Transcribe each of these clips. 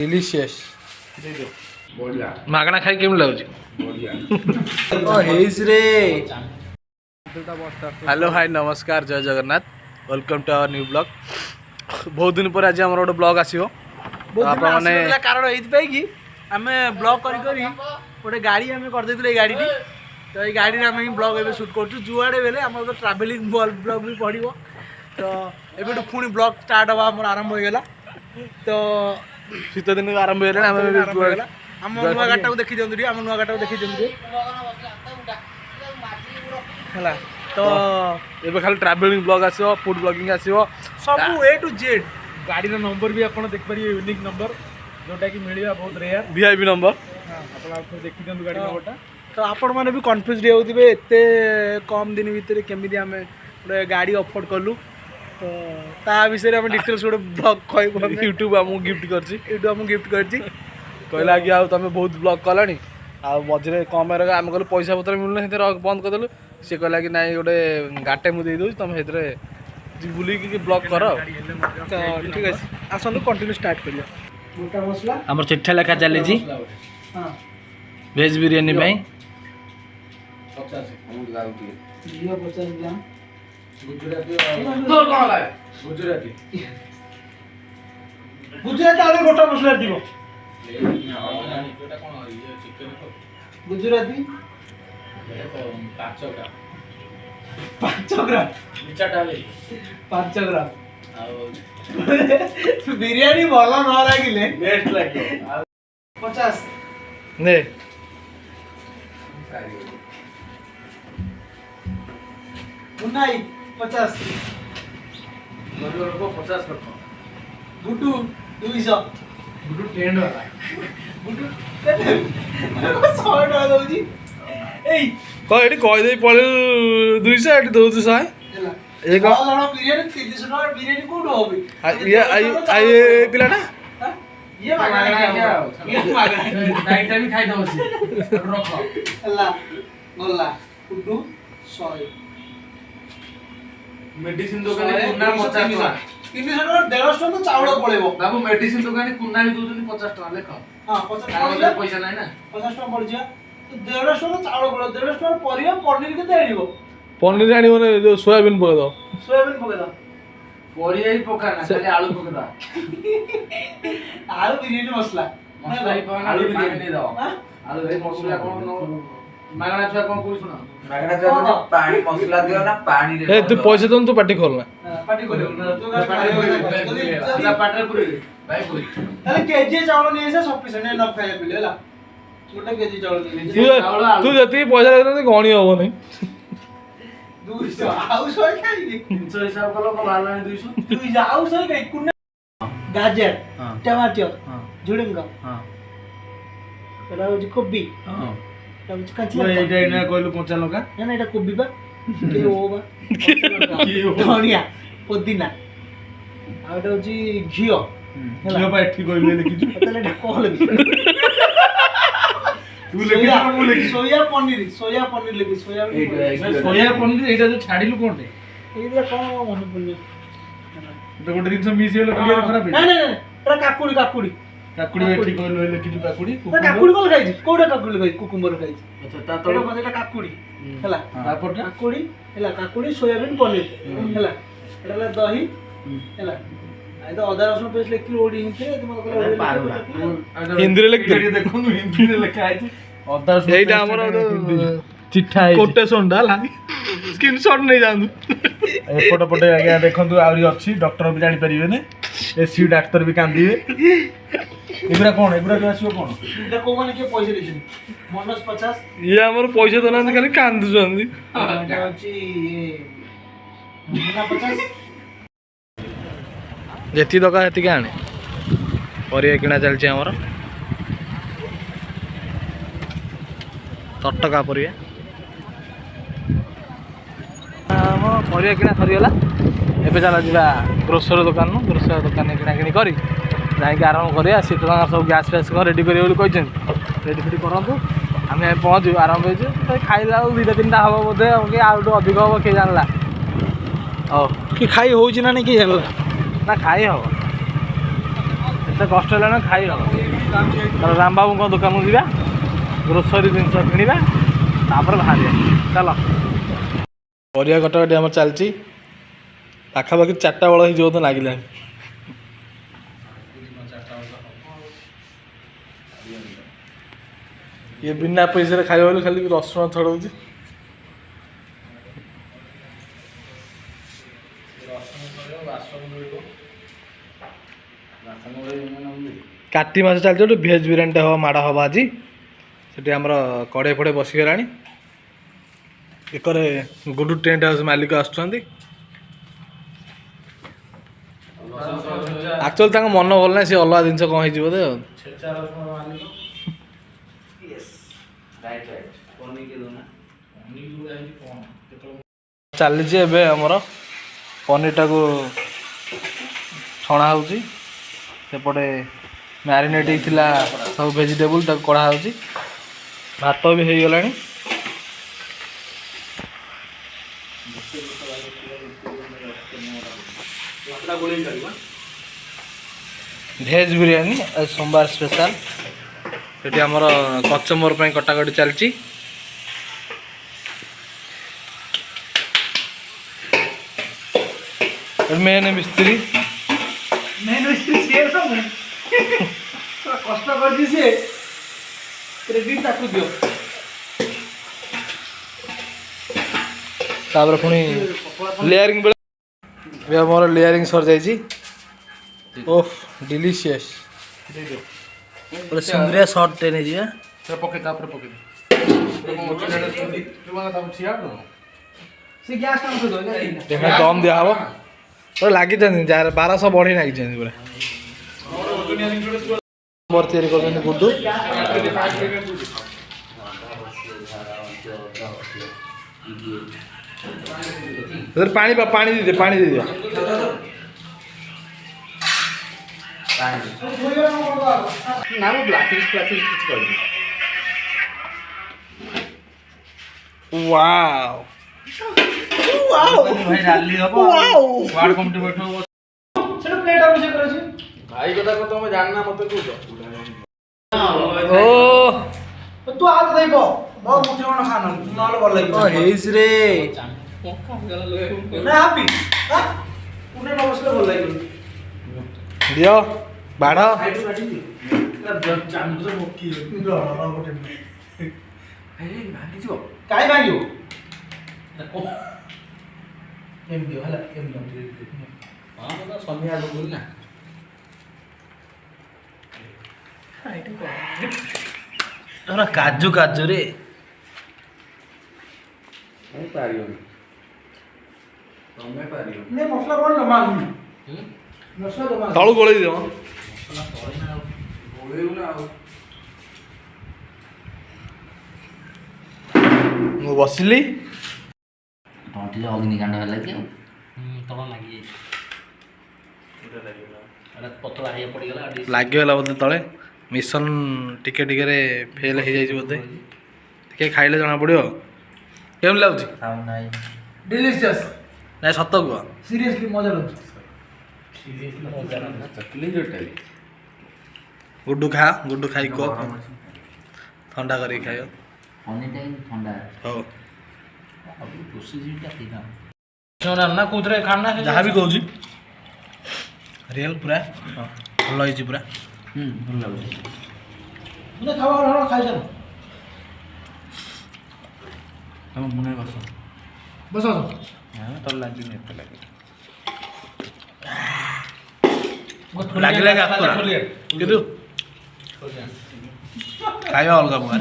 Delicious बढ़िया मागଣା खाई केम लाଗୁଛି बढ़िया हेस रे हेलो हाय नमस्कार जय Jagannath welcome to our new blog बहुत दिन पर आज हमर गोटे ब्लॉग आसीबो बहुत माने कारण एइथि कि आमे ब्लॉग करी करी गोटे गाड़ी आमे कर देथिले गाड़ी टी तो ए गाड़ी रे आमे ब्लॉग एबे शूट करछु जुआडे बेले हमर तो ट्रैवलिंग ब्लॉग भी पड़िबो तो एबे पुणी ब्लॉग स्टार्ट हवा हमर आरंभ हो गेला तो शीत दिन आरंभ हेले हम हम नुआ गाटा को देखि जंदुरी हम नुआ गाटा को देखि जंदुरी हला तो एबे खाली ट्रैवलिंग ब्लॉग आसीबो फूड ब्लॉगिंग आसीबो सब ए टू जेड गाड़ी रो नंबर भी आपण देख परिए यूनिक नंबर जोटा कि मिलिया बहुत रेयर वीआईपी नंबर हां आपण देखि जंदु गाड़ी नंबरटा तो आपण माने भी कंफ्यूज होउथिबे एते कम दिन भीतर केमिति हमें गोटे गाड़ी अफोर्ड कलु तो ता विषय हम डिटेल्स गोटे ब्लॉग कहबो यूट्यूब हमू गिफ्ट करछि यूट्यूब हम गिफ्ट करछि कहला कि आ तमे बहुत ब्लॉग कलानी आ मझे कम आम कहलु पैसा पत्र मिलुना से बंद करदेलु सी कहला कि नाई गोटे गाटे मुझे दे तुम से बुल ब्लॉग कर तो ठीक है आसतु कंटिन्यू स्टार्ट करिया मोटा मसला हमर चिट्ठा लेखा चली हां वेज बिरयानी भाई 50 हम लाउती 50 ग्राम गुजराती गुजराती गुजराती आले गोटा मसला दिबो गुजराती 5 ग्राम 5 ग्राम बिरयानी भल न लागिले बेस्ट लागियो 50 ने मुन्नाई 50 मधुर को 50 करतो गुड्डू 200 गुडू टेंड वाला गुड्डू 100 टका दउजी एई कह दे पड़े 200 एटी दौ 100 ହେଲା एक ଜଣ ବିରିୟାନୀ 300 ଟଙ୍କା ବିରିୟାନୀ କୋଉଠୁ ହବି ये पिलाटा ये ମାଗଣା ଇଏ ମାଗଣା ନାଇଟା ବି ଖାଇ ଦଉଛି ରଖ ହେଲା ଗଲା ଗୁଡୁ 100 मेडिसिन दुकान कुना 50 टका 300 ଟଙ୍କା 150 ଟଙ୍କା ତ ଚାଉଳ ପଳେଇବ बाबू मेडिसिन दुकान कुना भी दोजनी 50 टका लेख हां 50 तार ଟଙ୍କା पैसा नाही ना 50 ଟଙ୍କା ପଡିଯିବା 150 ଟଙ୍କା ଚାଉଳ ପଳେଇବ 150 ଟଙ୍କା ପରିବା ପନିର କେତେ ଆଣିବ पनीर आनी मैंने जो सोयाबीन पका दो सोयाबीन ପକେଇ ଦବ परिया ही पका ना खाली आलू पका दा आलू बिरयानी मसला मसला ही पका आलू बिरयानी दे दो आलू भाई मसला कोन मागଣା छुआ कोन कोइ सुना मागଣା चाहतो पानी मसला दियो ना पानी रे ए तू पैसे दन तू पार्टी खोलना पार्टी करियो तू ना पाटरे पुरी भाई पुरी ତାହେଲେ କେଜି ଚାଉଳ ନେଇ ଆସିବା ସଫିସିଏଣ୍ଟ ନ ଖାଇବା ପିଲେ ହେଲା ଗୋଟେ କେଜି ଚାଉଳ ନେଇ तू जति पैसा लगना गणी हम नहीं 200 ଆଉ 100 ଖାଇବି 300 हिसाब कलो को भाला 200 तू जाऊ 100 खाई कुने गाजर टमाटर झुडंगा हां एला होजी कोबी हां एला होजी कांचला एटा एना कहलु कंचा लगा ना ना एटा कोबी बा के ओ बा धनिया पुदीना आ एटा होजी घियो घियो पा एठी कहलु लिखि ताले एटा कहल तू लेखि मु लेखि सोया पनीर लेखि सोया सोया पनीर एटा जो छाडिलु कोनटे एइला कोन मन पड़ले तो गोटे दिन मिस हेलो क्लियर खराब ना ना ना एटा काकुड़ी काकुड़ी एठी कहलु लिखि जो काकुड़ी काकुड़ी कोन खाइछि कोडा काकुड़ी खाइ कुकुम्बर खाइछि अच्छा ता एटा कोन काकुड़ी ହେଲା तापर काकुड़ी ହେଲା काकुड़ी सोयाबीन पनीर ହେଲା एटा ला दही ହେଲା आई तो अदर रसुन पेस्ट लेखि ओडी हिंदी तुम कहले हिंदी रे लिख दे देखो हिंदी रे लिखा है अदा एटा हमर चिट्ठा है कोटेशन डाला स्क्रीनशॉट नहीं जानू एपट पटे आज्ञा देखंतु आउरी अछि डॉक्टर भी जानि परिबे ने एसी डॉक्टर भी कांदिबे एबरा कोन एबरा जो आसीबो कोन एटा को माने के पैसा देछन मनोज 50 ये हमर पैसा दना खाली कांदु जंदी एटा होची मुना 50 जेती दका हेती के आने परिया किना चलछि हमर तटका परिया परिया किना सरीगला एबे चला जिबा ग्रोसरी दुकान किना किनी करी जाइके आरंभ करिया शीत सब गैस फैस रेडी करियो बोली कहछन रेडी फेडी करंतु आमे पहुंचू आरंभ हो खाइला 2-3टा हम बोधे आउट अधिक हम किए जानला कि खाई होउची ना नहीं कि जानला ना खाई हो ଏତେ କଷ୍ଟ ହେଲାଣି ଖାଇ ହେବ। ତାପରେ ରାମବାବୁଙ୍କ ଦୋକାନକୁ ଯିବା, ଗ୍ରୋସରୀ ଜିନିଷ କିଣିବା, ତାପରେ ବାହାରିବା। ଚାଲ। ପରିବା କଟାକଟି ଆମର ଚାଲିଛି, ପାଖାପାଖି 4ଟା ବେଳ ହେଇଯିବ ତ ଲାଗିଲାଣି। ଇଏ ବିନା ପଇସାରେ ଖାଇବା ବୋଲି ଖାଲି ରସୁଣ ଛଡ଼ଉଛି। କାଟି ମାଛ ଚାଲିଛି, ଗୋଟେ ଭେଜ୍ ବିରିୟାନୀଟା ହେବ, ମାଡ଼ ହେବ ଆଜି। ସେଠି ଆମର କଡ଼େଇ ଫଡ଼େଇ ବସିଗଲାଣି। ଏକରେ ଗୁଡୁ ଟେଣ୍ଟ ହାଉସ୍ ମାଲିକ ଆସୁଛନ୍ତି। ଆକ୍ଚୁଆଲି ତାଙ୍କ ମନ ଭଲ ନାହିଁ, ସେ ଅଲଗା ଜିନିଷ କ'ଣ ହେଇଛି ବୋଧେ ଆଉ। ଚାଲିଛି ଏବେ ଆମର ପନିରଟାକୁ ଛଣା ହେଉଛି। ସେପଟେ ମ୍ୟାରିନେଟ୍ ହେଇଥିଲା ସବୁ ଭେଜିଟେବୁଲ୍, ତାକୁ କଢ଼ା ହେଉଛି। ଭାତ ବି ହେଇଗଲାଣି। ଭେଜ୍ ବିରିୟାନୀ ଆଜି ସୋମବାର ସ୍ପେଶାଲ। ସେଠି ଆମର କଚମ୍ବର ପାଇଁ କଟାକଟି ଚାଲିଛି। ମେନ୍ ମିସ୍ତ୍ରୀ ସିଏ ସବୁ କଷ୍ଟ କରିଛି ସିଏ, କ୍ରେଡିଟ୍ ତାକୁ ଦିଅ। ତାପରେ ପୁଣି ଲେୟାରିଂ ବେଳେ ମୋର ଲେୟାରିଂ ସରିଯାଇଛି। ଓଫ୍ ଡିଲିସିୟସ୍। ଗୋଟେ ସୁନ୍ଦରିଆ ସର୍ଟଟେ ନେଇଯିବା। ଦମ୍ ଦିଆହବ। ପୁରା ଲାଗିଛନ୍ତି, 1200 ବଢ଼େଇ ଲାଗିଛନ୍ତି ପୁରା। ତିଆରି କରୁଛନ୍ତି ଗୁଡୁ। ପାଣି ଦେଇଦିଅ, ପାଣି ଦେଇଦିଅ। ୱାଓ ଭାଇ ରାଲି ହବ। ୱାର୍ଡ କମିଟି ବୈଠକ ସେଟା ପ୍ଲେଟ ଅଭିଷେକ କରାଛି। ଭାଇ କଥା କଣ ତମେ ଜାଣିନା, ମତେ କହୁଛ। ଓ ତୁ ହାତ ଦେଇ ପോ ମୋ ମୁଠି କଣ ଖାନ ନହେଲେ ଭଲ ଲାଗିବ। ହେଇଛି ରେ ନା ହାପି ହଁ ମୁଠି ନ ବସିଲେ ଭଲ ଲାଗିବ। ଦିଅ ବାଢ। କାଇଁ ଭାଙ୍ଗିବ ଏମିତି ହେଲା ନା କାଜୁ କାଜୁ ରେ ମସଲା କଣ ଜମା ମସଲା ଜମା ତଳୁ ଗୋଳେଇ ଦିଅ। ମୁଁ ବସିଲି, ତଣ୍ଟିରେ ଅଗ୍ନିକାଣ୍ଡ ହେଲା କି ଆଉ ତଳ ଲାଗିଗଲା ବୋଧେ ତଳେ। ମିଶନ ଟିକେ ଟିକେରେ ଫେଲ୍ ହେଇଯାଇଛି ବୋଧେ। ଟିକେ ଖାଇଲେ ଜଣା ପଡ଼ିବ। କେମିତି ଲାଗୁଛି? ଡିଲିସିୟସ୍। ନାଇଁ ସତ କୁହ, ସିରିୟସଲି ମଜା ଲାଗୁଛି। ଗୁଡୁ ଖା, ଗୁଡୁ ଖାଇ କୁହ, ଥଣ୍ଡା କରିକି ଖାଇବ। ଥଣ୍ଡା ହଉ ନା କୋଉଥିରେ ଖାନା ଯାହା ବି କହୁଛି ରିଏଲ ପୁରା ଭଲ ହେଇଛି ପୁରା। ଭଲ ଲାଗୁଛି। ଖାଇଚାଲ ତମ ମୁଣ୍ଡରେ ବସ ବସ ତୋର ଲାଗିନି ଏତେ ଲାଗିନି। ଲାଗିଲା କିନ୍ତୁ ଖାଇବା ଅଲଗା ପ୍ରକାର।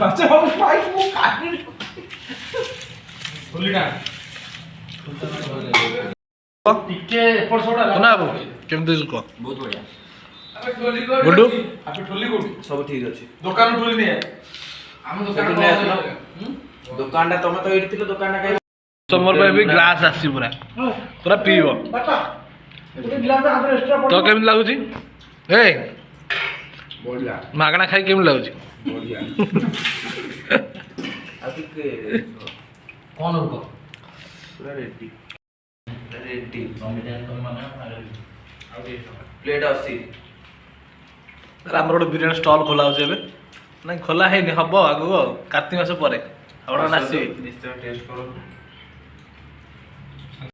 ଟିକେ ଏପଟ ସେପଟ ଶୁଣା ବାବୁ କେମିତି କହ? ବହୁତ ବଢ଼ିଆ। ଗୁଡୁ ସବୁ ଠିକ ଅଛି। ଦୋକାନ ଠୁଲି ନିଏ ଆମ ଦୋକାନଟା ତମେ ତ ଏଇଠି ଥିଲ, ଦୋକାନଟା କାଇଁ ତମର ପାଇଁ ବି ଗ୍ଲାସ ଆସିଛି ପୁରା ପୁରା ପିଇବ। ତ କେମିତି ଲାଗୁଛି? ଏ ବଢିଆ ମାଗଣା ଖାଇ କେମିତି ଲାଗୁଛି? ବଢିଆ। ଆଉ ଟିକେ କଣ ହବ ପୁରା ରେଡି ରେଡି। ପ୍ଲେଟ 80। ଆମର ଗୋଟେ ବିରିୟାନୀ ଷ୍ଟଲ୍ ଖୋଲା ହେଉଛି ଏବେ ନାଇଁ ଖୋଲା ହେଇନି ହବ ଆଗକୁ ଆଉ କାର୍ତ୍ତିକ ମାସ ପରେ ଆପଣମାନେ ଆସିବେ ନିଶ୍ଚୟ ଟେଷ୍ଟ କରନ୍ତୁ।